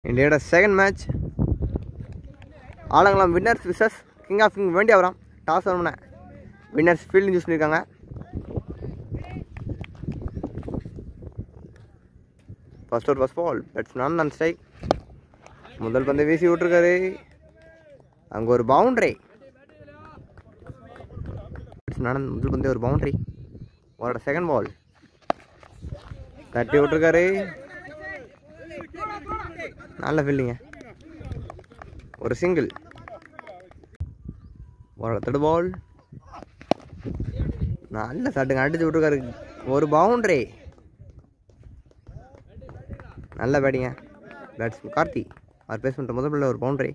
இந்தியாவோட second match Alangulam winners versus king of king வேண்டியவரம். Toss வரமுன வின்னர்ஸ் ஃபீல்டிங் யூஸ் பண்ணியிருக்காங்க. First over first ball batsman நான் strike. முதல் பந்தை வீசி விட்டுருக்காரு. அங்கே ஒரு பவுண்ட்ரி. பேட்ஸ்மேன் முதல் பந்தே ஒரு பவுண்ட்ரி. அவரோட செகண்ட் பால் தட்டி விட்டுருக்காரு. நல்ல ஃபீல்டிங்க. ஒரு சிங்கிள். ஒரு தேர்ட் பால் நல்ல ஷாட்டுங்க, அடிச்சு விட்டுருக்காரு. ஒரு பவுண்ட்ரி. நல்ல பேட்டிங்க பேட்ஸ்மேன் கார்த்தி. அவர் பேஸ் பண்ணுற முதல் பால்ல ஒரு பவுண்ட்ரி.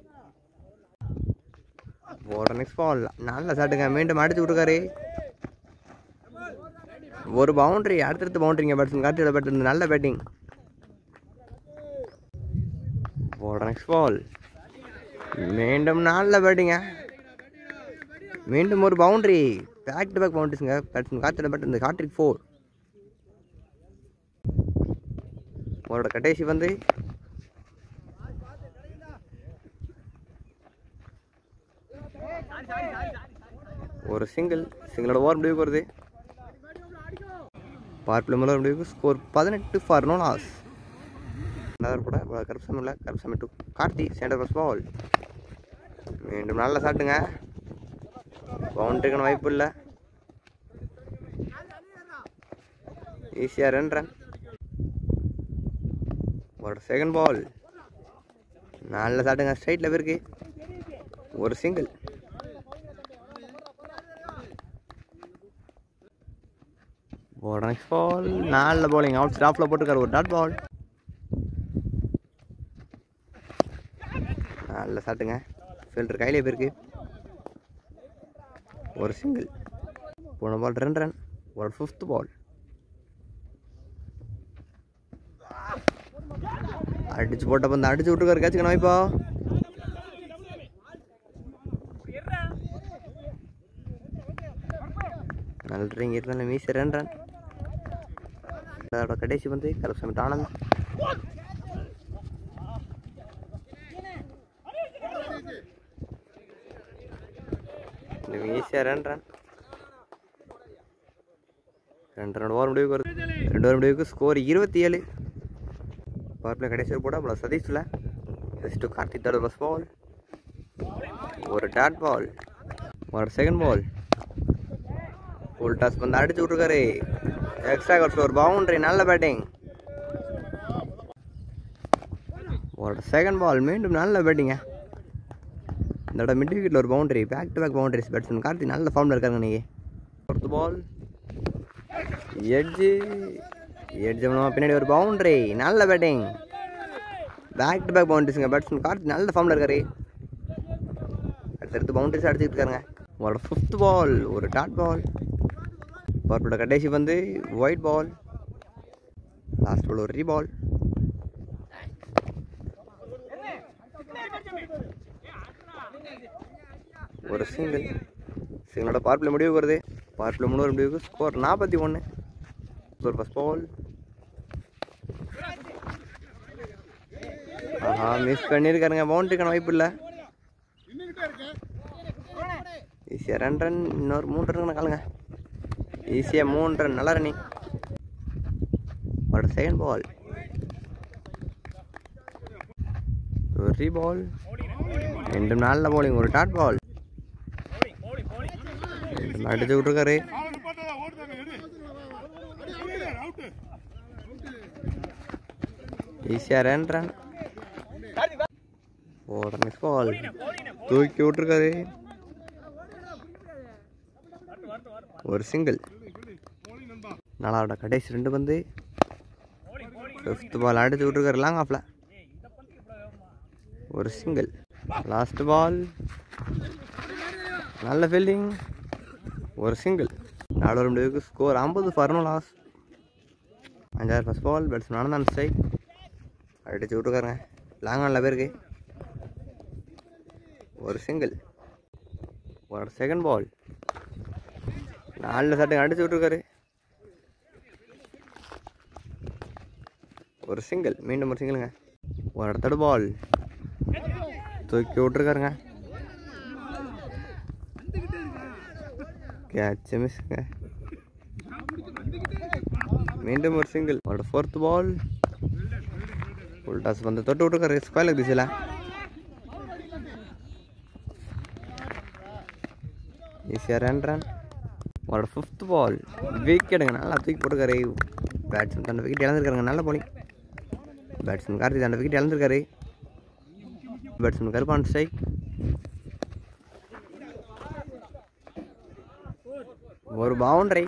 ஒரு நெக்ஸ்ட் பால் நல்ல ஷாட்டுங்க, மீண்டும் அடிச்சு விட்டுருக்காரு. ஒரு பவுண்ட்ரி. அடுத்தடுத்து பவுண்ட்ரிங்க பேட்ஸ்மேன் கார்த்தியோட பேட் இருந்து நல்ல பேட்டிங். ஒரு நெக்ஸ்ட் பால் மீண்டும் நல்ல பேட்டிங்க. மீண்டும் ஒரு பவுண்ட்ரி. பேக் டு பேக் பவுண்ட்ரிஸுங்க பேட்ஸ்மேன் கார்த்தியோட பேட் இருந்து ஹாட்ரிக் 4. அவரோட கடைசி வந்து ஒரு சிங்கிளோட ஓவர் முடிவுக்கு வருது. பார்ப்பில் முதல் முடிவுக்கு ஸ்கோர் 18 ஃபார் நோ லாஸ். கூட கருப்சாமி இல்லை, Karuppasamy to Karthi. Centre first ball மீண்டும் நல்ல ஷாட்டுங்க. பவுண்டரிக்கான வாய்ப்பு இல்லை. ஈஸியாக 2 ரன். ஒரு செகண்ட் பால் நல்ல ஷாட்டுங்க, ஸ்ட்ரைட்டில் போயிருக்கு. ஒரு சிங்கிள். ஒரு நெக்ஸ்ட் பால் நல்ல பவுலிங். அவுட் ஸ்டாஃபில் போட்டுருக்காரு. ஒரு டாட் பால். நல்ல ஷாட்டுங்க, ஃபீல்டர் கையிலே போயிருக்கு. ஒரு சிங்கிள். போன பால் 2 ரன். ஒரு 5th பால் அடிச்சு போட்ட பந்து அடிச்சு விட்டுருக்காரு. கேட்சுக்கணும் வாய்ப்பா. நல்ல ட்ரிங் இருந்தாலும் மீசி 2 ரன். அதோட கடைசி வந்து கருப்சாமி ஆனந்த். ஈஸியாக 2 ரன். 2 ரன் ஓவர் முடிவுக்கு வருது. 2 ஓவர் முடிவுக்கு ஸ்கோர் 27. பவர் கடைசி போட அவ்வளோ சதீஷில் just Karthi. Third first ball ஒரு டாட் பால். ஒரு செகண்ட் பால் ஃபுல் டாஸ் வந்து அடிச்சு விட்ருக்காரு. எக்ஸ்ட்ரா கட்ஸ் ஒரு பவுண்ட்ரி. நல்ல பேட்டிங். ஒரு செகண்ட் பால் மீண்டும் நல்ல பேட்டிங்க. இதோட மிட் விக்கெட்டில் ஒரு boundary. Back to back boundaries batsman Karthi நல்ல ஃபார்மில் இருக்காங்க. நீங்கள் 4th பால் எட்ஜு பின்னாடி ஒரு பவுண்டரி. நல்ல பேட்டிங். பேக் டு பேக் பவுண்டரிஸுங்க பேட்ஸ்மேன் கார்த்தி நல்ல ஃபார்மில் இருக்காரு. அடுத்தடுத்து பவுண்டரிஸ் அடிச்சுட்டு இருக்காங்க. ஒரு 5th பால் ஒரு டாட் பால். பவர்போட கடைசி வந்து ஒயிட் பால். லாஸ்ட் பால் ஒரு ரீபால். ஒரு சிங்கிளோட பார்ப்பில் முடிவுக்கு வருது. பார்ப்பில் 3 முடிவுக்கு score 41. Score first ball miss பண்ணியிருக்காருங்க. பவுண்டரிக்கான வாய்ப்பு இல்லை. ஈஸியாக 2 ரன். இன்னொரு 3 ரன் காலுங்க. ஈஸியாக 3 ரன். நல்லா ரன்னிங். ஒரு செகண்ட் பால் ஒரு ரீபால். ரெண்டும் நல்ல பவுலிங். ஒரு டாட் பால் அடிச்சு விட்டுருக்காரு. ஈஸியாக 2 ரன். ஒரு நெக்ஸ்ட் பால் தூக்கி விட்டுருக்காரு. ஒரு சிங்கிள். நாலாவோட கடைசி 2 பந்து 5th பால் அடிச்சு விட்டுருக்காரு லாங் ஆஃப்ல. ஒரு சிங்கிள். லாஸ்ட் பால் நல்ல ஃபீல்டிங். ஒரு சிங்கிள். 4 ஓவர் முடிவுக்கு ஸ்கோர் 50 ஃபார் நோ லாஸ். 5வது first ball batsman Anand strike. அடிச்சு விட்டுருக்காருங்க. லாங் ஆனில் போயிருக்கு. ஒரு சிங்கிள். ஒரு செகண்ட் பால் நல்ல ஷாட்டுங்க, அடிச்சு விட்டுருக்காரு. ஒரு சிங்கிள். மீண்டும் ஒரு சிங்கிளுங்க. ஒரு இடத்தோட பால் தூக்கி விட்டுருக்காருங்க. கேட்ச் மிஸ்ங்க. மீண்டும் ஒரு சிங்கிள். ஒரு 4th பால். ஃபுல் டாஸ் வந்து தொட்டு விட்டுருக்காரு. ஸ்கொயர் லெக் திசையில் ஈஸியாக ரன். ஒரு 5th பால். விக்கெட்டுங்க. நல்லா தூக்கி போட்டுருக்காரு. பேட்ஸ்மேன் தன்னோட விக்கெட் இழந்திருக்காருங்க. நல்ல போலிங். பேட்ஸ்மேன் கார்த்தி தன்னோட விக்கெட் இழந்திருக்காரு. Batsman Karuppan strike. ஒரு பவுண்டரி.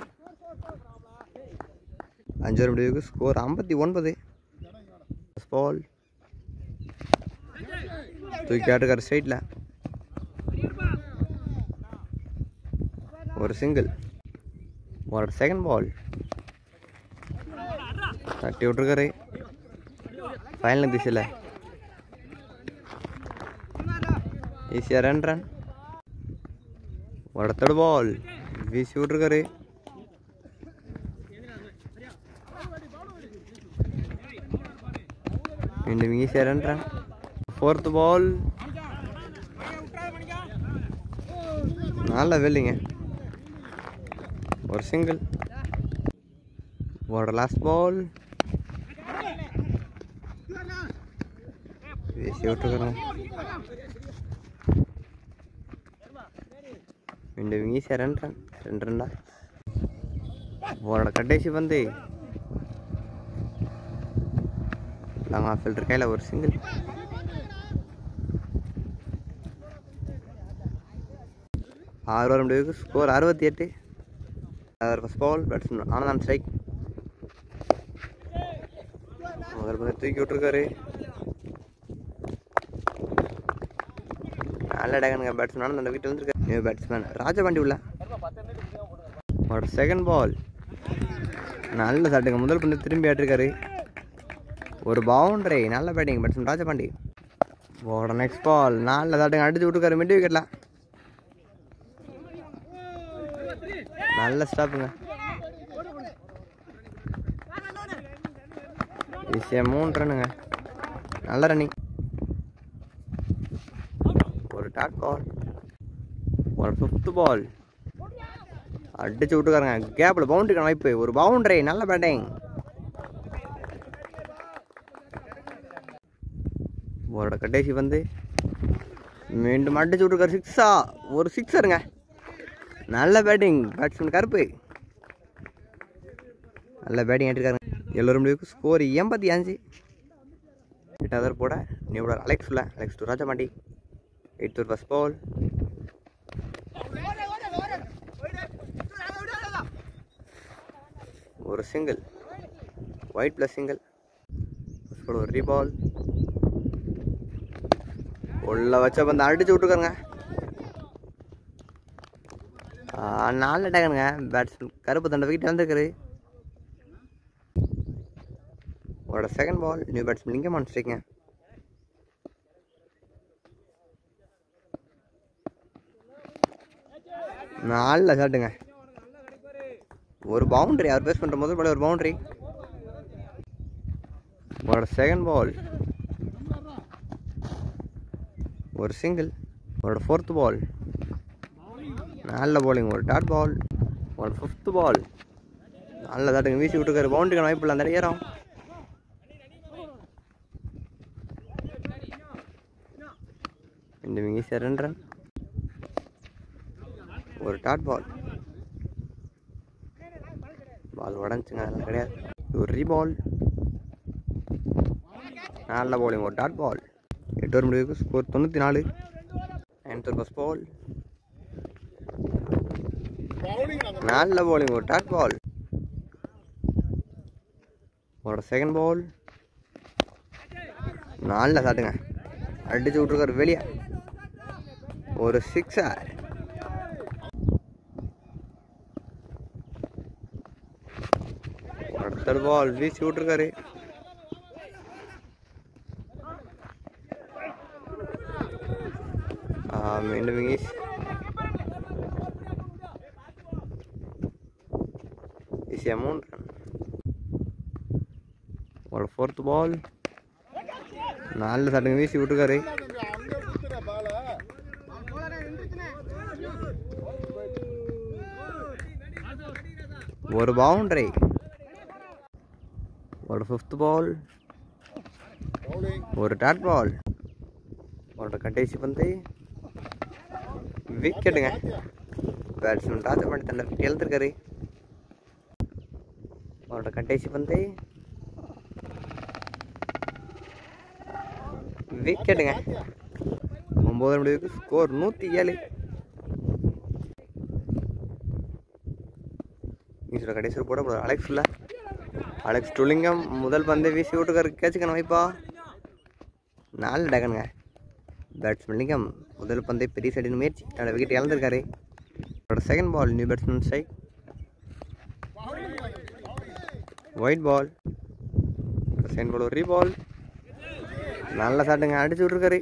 5 ஓவர் முடிவுக்கு ஸ்கோர் 59. பால் தூக்கி ஆட்டுக்கார் ஸ்ட்ரைட்டில். ஒரு சிங்கிள். ஒரு 2nd பால். தட்டி விட்டுருக்காரு. ஃபைனல் திசையில் ஈஸியாக ரன். ஒரு 3rd பால். வீசி விட்டுருக்காரு. மீண்டும் ஈஸியாக ரன். 4th பால். நல்ல வெல்லிங்க. ஒரு சிங்கிள். ஒரு லாஸ்ட் பால். வீசி விட்டுருக்காங்க. மீண்டும் ஈஸியாக ரன். 2 ரன்னா. ஒரு கடைசி பந்து லாங் ஆஃப் ஃபீல்டர் கையில். ஒரு சிங்கிள். ஆறு ஓவர் முடிவுக்கு score 68. First ball. Batsman Anand strike. முதல் பந்து தூக்கி விட்டுருக்காரு. நல்ல டேகனுங்க. பேட்ஸ்மேன் ஆனந்த் வீட்டில் வந்துருக்காரு. நியூ பேட்ஸ்மேன் ராஜபாண்டி உள்ள. ஒரு 2nd பால். நல்ல சாட்டுங்க. முதல் பந்து திரும்பி ஆட்டிருக்காரு. ஒரு பவுண்டரி. நல்ல பேட்டிங் பேட்ஸ்மேன் ராஜபாண்டி. ஒரு நெக்ஸ்ட் பால். நல்ல சாட்டுங்க. அடிச்சு விட்டுருக்காரு மிட் விக்கெட்ல. நல்ல ஸ்டாப்புங்க. ஈஸியாக 3 ரன்னுங்க. நல்ல ரன்னிங். ஒரு டாட் பால். ஒரு 5th பால். அடிச்சு விட்டுருக்காருங்க. கேப்பில் பவுண்டரிக்கான வாய்ப்பு. ஒரு பவுண்டரி. நல்ல பேட்டிங். ஒரு கடைசி வந்து மீண்டும் அடிச்சு விட்டுருக்காரு. 6. ஒரு 6 நல்ல பேட்டிங் பேட்ஸ்மேன் கருப்பு. நல்ல பேட்டிங் ஆட்டிருக்காருங்க. எல்லோரும் முடிவுக்கு ஸ்கோர் 85. 8வது ஓவர் போட நியூ பாலர் அலெக்ஸ் உள்ள. Alex to Rajapandi. 8th over first ball. ஒரு single. Wide plus single. First ball. ஒரு ரீபால். உள்ள வச்ச பந்து அடிச்சு விட்டுருக்காருங்க. நல்ல டேகனுங்க. பேட்ஸ்மேன் கருப்பு தண்டை விக்கெட் இழந்திருக்காரு. ஒரு 2nd பால். New batsman லிங்கமான் ஸ்ட்ரைக்குங்க. நல்ல ஷாட்டுங்க. ஒரு பவுண்டரி. அவர் பேஸ் பண்ணுற முதல் பால் ஒரு பவுண்டரி. ஒரு 2nd பால். ஒரு சிங்கிள். ஒரு 4th பால். நல்ல bowling. ஒரு டாட் பால். ஒரு 5th பால். நல்ல தாட்டுங்க. வீசி விட்டுருக்காரு. பவுண்டரிக்கான வாய்ப்பு இல்லை. அந்த ஏறம். இந்த ஈஸியாக 2 ரன். ஒரு டாட் பால். பால் உடஞ்சுங்க. அதெல்லாம் கிடையாது. ஒரு ரீபால். நல்ல bowling. ஒரு டாட் பால். 8 ஓவர் முடிவுக்கு score 94. 9th over first ball. நல்ல bowling. ஒரு டாட் பால். ஒரு 2nd பால். நல்ல ஷாட்டுங்க. அடிச்சு விட்டுருக்காரு வெளியே. ஒரு 6. அடுத்த பால் வீசி விட்டுருக்காரு. மீண்டும் ஈஸியாக 3 ரன். ஒரு 4th பால். நாலு சட்டுங்க வீசி விட்டுருக்காரு. ஒரு பவுண்டரி. ஒரு 5th பால். ஒரு டாட் பால். ஒரு கடைசி பந்து. விக்கெட்டுங்க. பேட்ஸ்மேன் டார்ச்சர் பண்ணி தன்னை எழுந்திருக்காரு. ஒரு கடைசி பந்து. விக்கெட்டுங்க. 9 முடிவுக்கு ஸ்கோர் 107. நீச்சோட கடைசி போட அலெக்ஸ் இல்லை. அலெக்ஸ் டுலிங்கம் முதல் பந்தை வீசி விட்டுக்காரு. கேட்சுக்கணும் வைப்பா. 4 டகனுங்க. பேட்ஸ்மேன் லிங்கம் முதல் பந்தை பெரிய சைடின் முயற்சி தன்னோட விக்கெட் இழந்திருக்காரு. Second ball new batsman strike. Wide ball. Second ball ஒரு ரீபால். நல்ல சாட்டுங்க அடிச்சு விட்டுருக்காரு.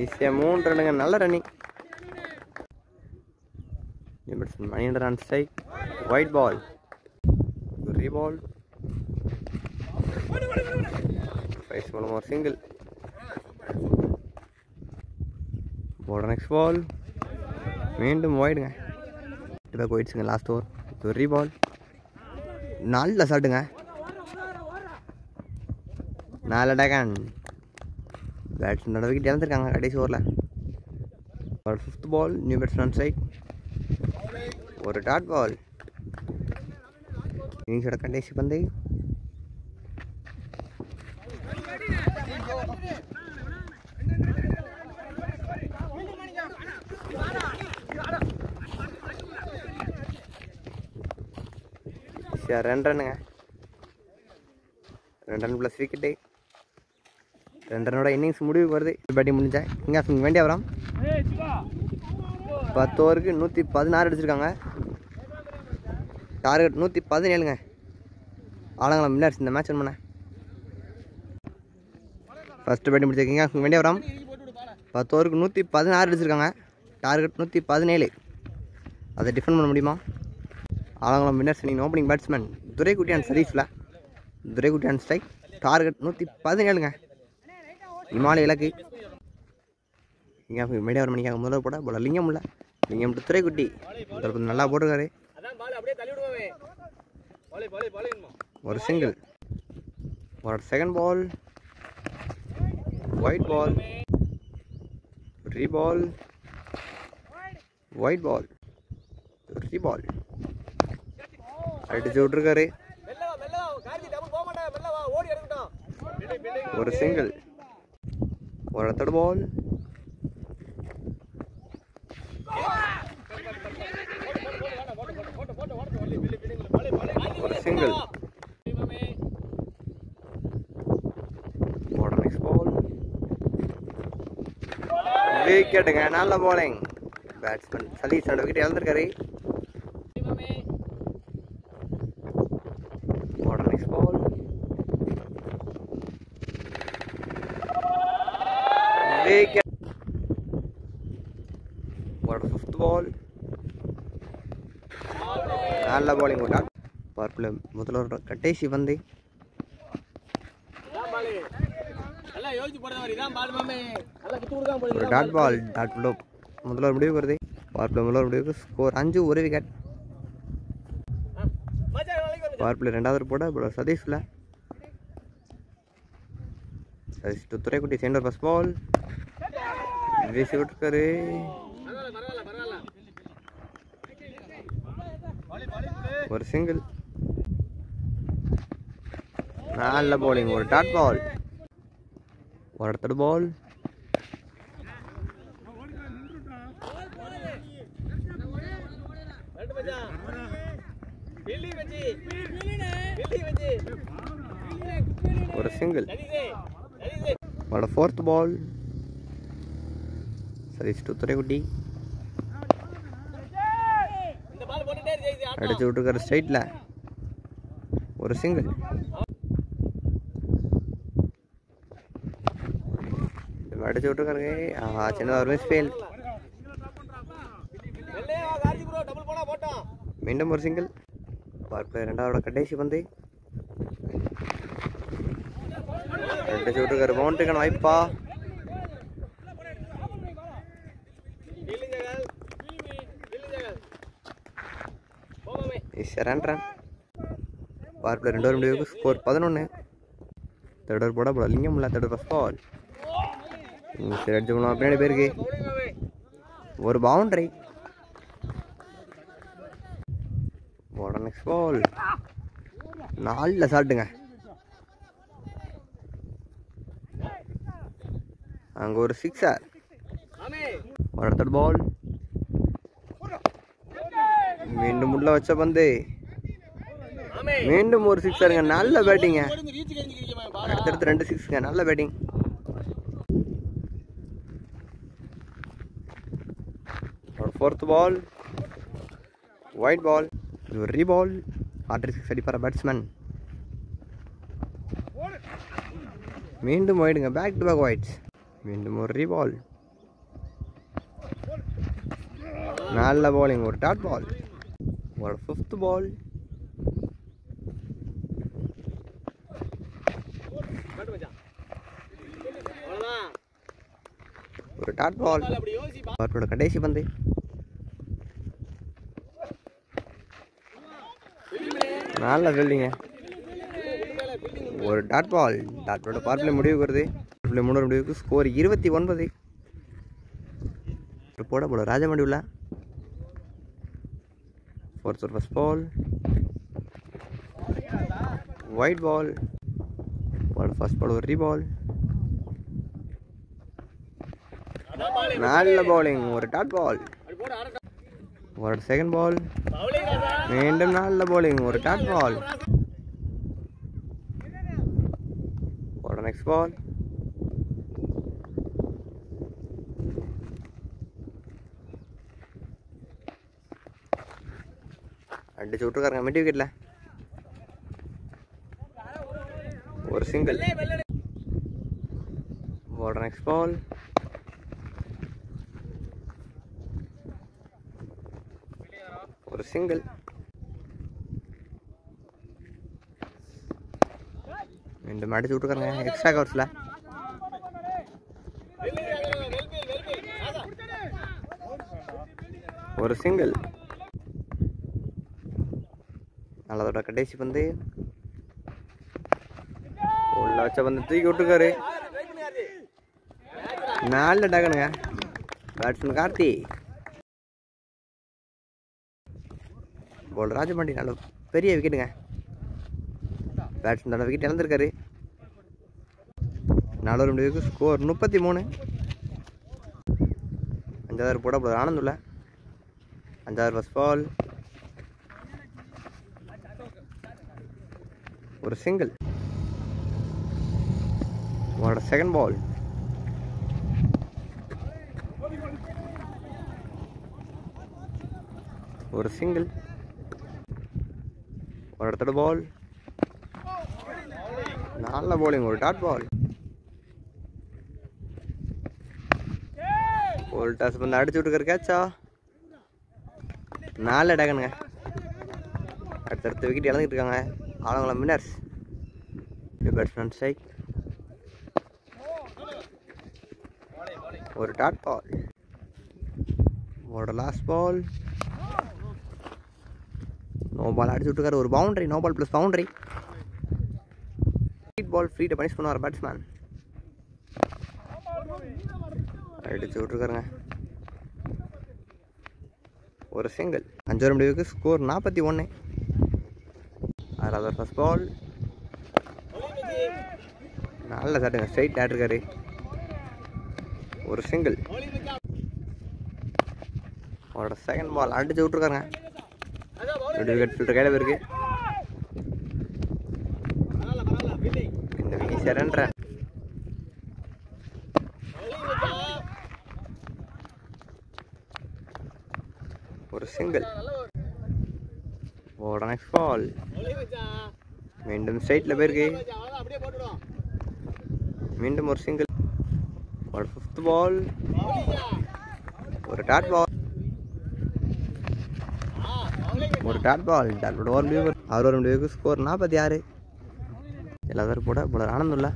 ஈஸியா 3 ரன்னுங்க. நல்ல running. Manikandan on strike. Wide ball. Reball. ஒரு சிங்கிள். போட நெக்ஸ்ட் பால். மீண்டும் ஒயிடுங்க. பேக் ஒயிட்ஸுங்க. Last over. ஒரு ரீபால். நல்ல சாட்டுங்க. 4 டகன். பேட்ஸ்மேனோட விக்கெட் இழந்திருக்காங்க கடைசி ஓவரில். ஒரு 5th பால் நியூ பேட்ஸ்மேன் ஸ்ட்ரைக். ஒரு டாட் பால். இன்னிங்ஸோட கடைசி பந்து. சரி 2 ரன்னுங்க. 2 ரன் ப்ளஸ் விக்கெட்டு. 2 ரன்னோட இன்னிங்ஸ் முடிவுக்கு வருது. பேட்டிங் முடிஞ்சா இங்கே வேண்டிய வரோம். 10 ஓவருக்கு 116 அடிச்சிருக்காங்க. டார்கெட் 117ங்க. ஆலங்குளம் மின்னர்ஸ் இந்த மேட்ச் பண்ண ஃபஸ்ட்டு பேட்டிங் முடிச்சிருக்கீங்க வேண்டிய வரோம். 10 ஓவருக்கு 116 அடிச்சிருக்காங்க. டார்கெட் 117. அதை டிஃபெண்ட் பண்ண முடியுமா? ஆலங்குளம் வின்னர்ஸ் நீங்கள் ஓப்பனிங் பேட்ஸ்மேன் துரைக்குட்டி அண்ட் சதீஷில். Duraikutty and strike. டார்கெட் 117ங்க. இமாலய இலக்கு. இங்கே மீடியா ஒரு மணிக்காக முதல்ல போட போல லிங்கம் இல்லை. லிங்கம் துரைக்குட்டி முதல் நல்லா போட்டிருக்காரு. ஒரு சிங்கிள். ஒரு செகண்ட் பால். Wide ball. ரீபால். White ball. ரீபால். அடிச்சு விட்டுருக்காரு. ஒரு சிங்கிள். ஒரு தேர்ட் பால். ஒரு சிங்கிள். Next ball. விக்கெட்டுங்க. நல்ல போலிங். பேட்ஸ்மேன் சதீஷ் விக்கெட் இழந்திருக்காரு. Next ball. விக்கெட். ஒரு 5th பால். நல்ல போலிங். பார்ப்பில் முதல்ல கடைசி பந்து. ஒரு டாட் பால். டாட் பால் முதல்வர் முடிவு வருது. பார்ப்பில் முதல்வர் முடிவுக்கு ஸ்கோர் 5. ஒரு விக்கெட். பார்ப்பில் 2வது போட சதீஷில். Satish Duraikutty centre first ball. வீசி விட்டுருக்காரு. ஒரு சிங்கிள். நல்ல போலிங். ஒரு டாட் பால். ஒரு தேர்ட் பால். ஒரு சிங்கிள். ஒரு 4th பால். சதீஷ் துரைக்குட்டி அடிச்சு விட்டுருக்காரு ஸ்ட்ரைட்ல. ஒரு சிங்கிள். அடிச்சு விட்டுருக்காரு. சின்னதாக ஒரு மிஸ் ஃபெயில். மீண்டும் ஒரு சிங்கிள். பவர் பிளே ரெண்டாவோட கடைசி பந்து. ரெண்டு ஷூட்டுக்காரு பவுண்டரிக்கான வாய்ப்பா. ரன் பவர் பிளே 2 முடிவுக்கு ஸ்கோர் 11. தேர்ட் ஓவர் போட போல லிங்கம் இல்லை. தேர்ட் ஃபர்ஸ்ட் பால் அடிச்சு போனோம். பின்னாடி பேருக்கு ஒரு பவுண்டரி. போட நெக்ஸ்ட் பால் 4 சால்ட்டுங்க. அங்கே ஒரு சிக்ஸர். ஒரு தேர்ட் பால் மீண்டும் உள்ள வச்ச பந்து. மீண்டும் ஒரு சிக்ஸருங்க. நல்ல பேட்டிங்க. அடுத்தடுத்து 2 சிக்ஸுங்க. நல்ல batting. Fourth ball wide ball. இது ஒரு ரீபால். ஆர்டர் 6 அடிப்பார பேட்ஸ்மேன். மீண்டும் ஒயிடுங்க. Back to back wides. மீண்டும் ஒரு ரீபால். நல்ல பாலிங். ஒரு டாட் பால். ஒரு ஃபிஃப்த் பால். ஒரு டாட் பால். அவரோட கடைசி பந்து. நல்ல ஃபீல்டிங்க. ஒரு டாட் பால். டாட் பாலோட பவர் பிளே முடிவுக்கு வருது. பவர் பிளே 3 முடிவுக்கு ஸ்கோர் 29. போட போல ராஜமண்டி உள்ள. Fourth over first ball wide ball. First ball ஒரு ரீபால். நல்ல பவுலிங். ஒரு டாட் பால். ஒரு செகண்ட் பால். மீண்டும் நல்ல பவுலிங். ஒரு டாட் பால். ஒரு நெக்ஸ்ட் பால். அடிச்சு விட்டுருக்காருங்க மிட் விக்கெட்ல. ஒரு சிங்கிள். ஒரு நெக்ஸ்ட் பால். ஒரு சிங்கிள். மீண்டும் அடிச்சு விட்டுருக்காருங்க எக்ஸ்ட்ரா கவர்ஸ்ல. ஒரு சிங்கிள். நல்லதோட கடைசி பந்து. உள்ள வச்ச பந்து தூக்கி விட்டுருக்காரு. நல்ல டகனுங்க பேட்ஸ்மேன் கார்த்தி. போல் ராஜபாண்டி நல்ல பெரிய விக்கெட்டுங்க. Batsman wicket இழந்திருக்காரு. 4 முடிவுக்கு ஸ்கோர் 33. 5வது போட போது ஆனந்துள்ள. 5வது ஃபர்ஸ்ட் பால் ஒரு சிங்கிள். ஒரு செகண்ட் பால். ஒரு சிங்கிள். ஒரு தேர்ட் பால். நல்ல பவுலிங். ஒரு டாட் பால். ஒரு டாஸ் வந்து அடிச்சு விட்டுருக்காரு கேட்சா. நல்ல டகனுங்க. அடுத்தடுத்த விக்கெட் இழந்துட்டு இருக்காங்க ஆலங்குளம் வின்னர்ஸ். Batsman strike. ஒரு டாட் பால். ஒரு லாஸ்ட் பால். நோ பால் அடிச்சு விட்டுருக்காரு. ஒரு boundary. No ball plus boundary. Ball ஃப்ரீட்டை பனிஷ் பண்ணுவார் பேட்ஸ்மேன். அடிச்சு விட்டுருக்காருங்க. ஒரு சிங்கிள். 5 முடிவுக்கு ஸ்கோர் 41. 6வது ஃபர்ஸ்ட் பால். நல்ல சாட்டுங்க. ஸ்ட்ரைட் ஆட்டிருக்காரு. ஒரு சிங்கிள். அவரோட செகண்ட் பால் அடிச்சு விட்டுருக்காருங்க. 2 விக்கெட் ஃபில்டர் கையில் போயிருக்கு. இந்த விக்கெட் 2 ரன். ஒரு சிங்கிள். ஒரு நெக்ஸ்ட் பால். மீண்டும் ஸ்ட்ரைட்ல போயிருக்கு. மீண்டும் ஒரு சிங்கிள். ஒரு ஃபிஃப்த் பால். ஒரு டாட் பால். ஒரு டாட் பால் ஓவர் முடிவு 6 முடிவுக்கு ஸ்கோர் 46. எல்லாரும் போட போல ஆனந்தம் இல்லை.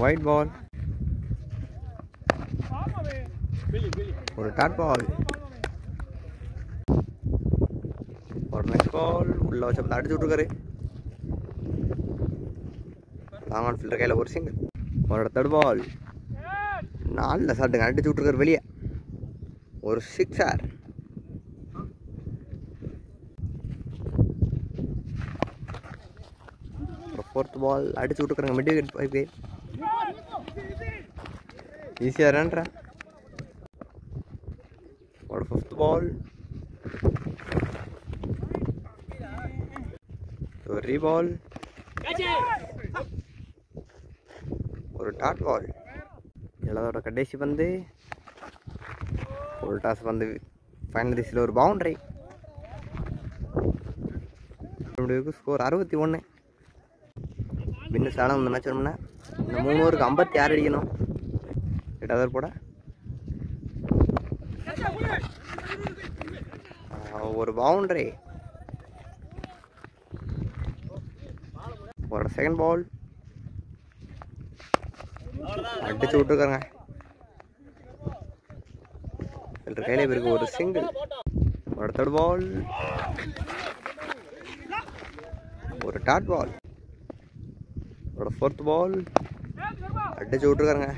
ஒயிட் பால் ஒரு டாட் பால் ஒரு நெக்ஸ்ட் பால் உள்ள வச்சு அடிச்சு விட்டுருக்காரு. லாங் ஆன் ஃபில்டர் கையில் ஒரு சிங்கிள். ஒரு தேர்ட் பால் 4 ஷாட்டுங்க அடிச்சு விட்டுருக்காரு வெளியே. ஒரு 6. ஃபோர்த் பால் அடிச்சு விட்டுருக்காங்க மிட் விக்கெட் பைக்கு. ஈஸியாக ரன்றேன். ஒரு 5th பால் ஒரு ரீபால் ஒரு டாட் பால். எல்லாத்தோட கடைசி வந்து ஒரு டாஸ் வந்து ஃபைனல் திசையில் ஒரு பவுண்டரி. ஸ்கோர் 61. வின்னர்ஸ் ஆனால் இந்த மேட்ச் வரணும்னா இந்த 3 ஓவருக்கு 56 அடிக்கணும். 8வது போட ஒரு பவுண்டரி. ஒரு செகண்ட் பால் அடிச்சு விட்டுருக்காங்க. கையில இருக்கு ஒரு சிங்கிள். ஒரு தேர்ட் பால் ஒரு டாட் பால் ஒரு 4th பால் அடிச்சு விட்டுருக்காங்க.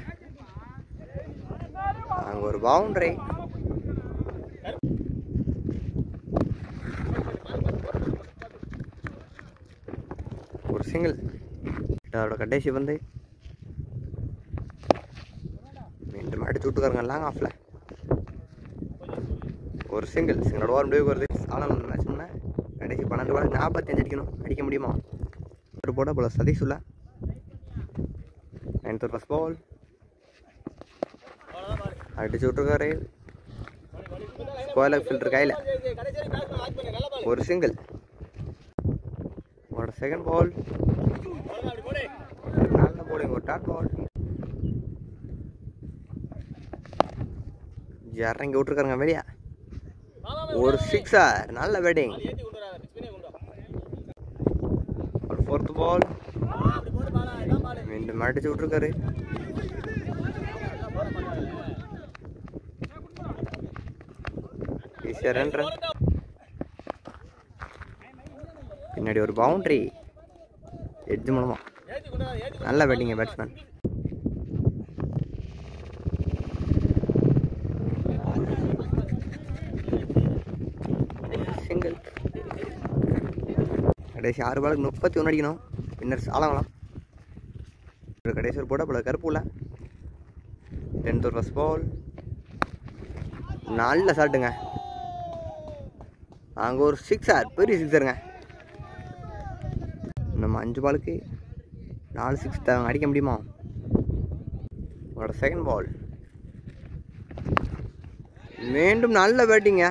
அங்கே ஒரு பவுண்டரி. ஒரு சிங்கிள். அதோட கடைசி வந்து மீண்டும் அடிச்சு விட்டுருக்காருங்க லாங் ஆஃப்ல. ஒரு சிங்கிள். சிங்கிளோட ஓவர் முடிவுக்கு வருது. ஆனால் அந்த மேட்ச் கடைசி 12 பால் 45 அடிக்கணும். அடிக்க முடியுமா? ஒரு போட போல சதீஷ் உள்ள 9th ஃபர்ஸ்ட் பால் அடிச்சு விட்டுருக்காரு. ஸ்கொயர் ஃபில்டர் கையில் ஒரு சிங்கிள். ஒரு செகண்ட் பால் நல்ல போலிங் ஒரு டாட் பால் இறங்கி விட்டுருக்காருங்க வெளியே. ஒரு 6. நல்ல பேட்டிங். ஒரு 4th பால் மீண்டும் அடிச்சு விட்டுருக்காரு. ஈஸியாக ரன். பின்னாடி ஒரு பவுண்டரி எட்ஜ் மூலமா. நல்ல பேட்டிங்க பேட்ஸ்மேன். சிங்கிள். கடைசி 6 பாலுக்கு 31 அடிக்கணும். வின்னர்ஸ் ஆலங்கலாம். கடைசி ஒரு போட போல கருப்பு உள்ள 10th ஃபர்ஸ்ட் பால் நல்ல ஷாட்டுங்க. அங்கே ஒரு 6. பெரிய 6ங்க. நம்ம 5 பாலுக்கு 4 6 அடிக்க முடியுமா? ஒரு செகண்ட் பால் மீண்டும் நல்ல பேட்டிங்க.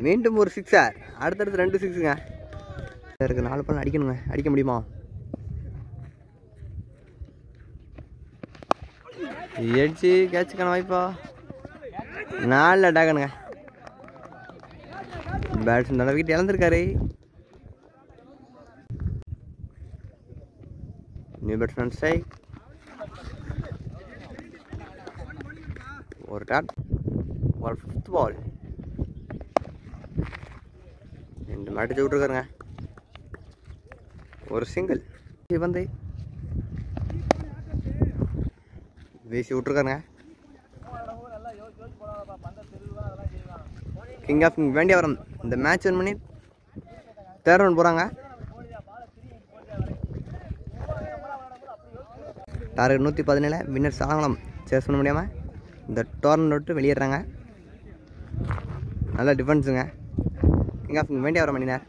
மீண்டும் ஒரு 6. அடுத்தடுத்து 2 6ங்க. இருக்கு 4 பால் அடிக்கணுங்க. அடிக்க முடியுமா? எட்ஜி கேட்சுக்கான வாய்ப்பா? நல்ல அட்டாக்கனுங்க. பேட்ஸ் நல்ல விக்கெட் இழந்திருக்காரு. New batsman strike. ஒரு டாட். ஒரு 5th பால் ரெண்டு அடிச்சு விட்டுருக்காருங்க. ஒரு சிங்கிள் வந்து வீசி விட்டுருக்காருங்க. கிங் ஆஃப் வேண்டிய வரம் இந்த மேட்ச் வின் பண்ணி 3rd ரவுண்ட் போகிறாங்க. டார்கெட் 117. வின்னர்ஸ் ஆகலாம் சேஸ் பண்ண முடியாமல் இந்த டோர்னமெண்ட் விட்டு வெளியேறாங்க. நல்ல டிஃபென்ஸுங்க. கிங் ஆஃப் வேண்டிய வரம் பண்ணினார்.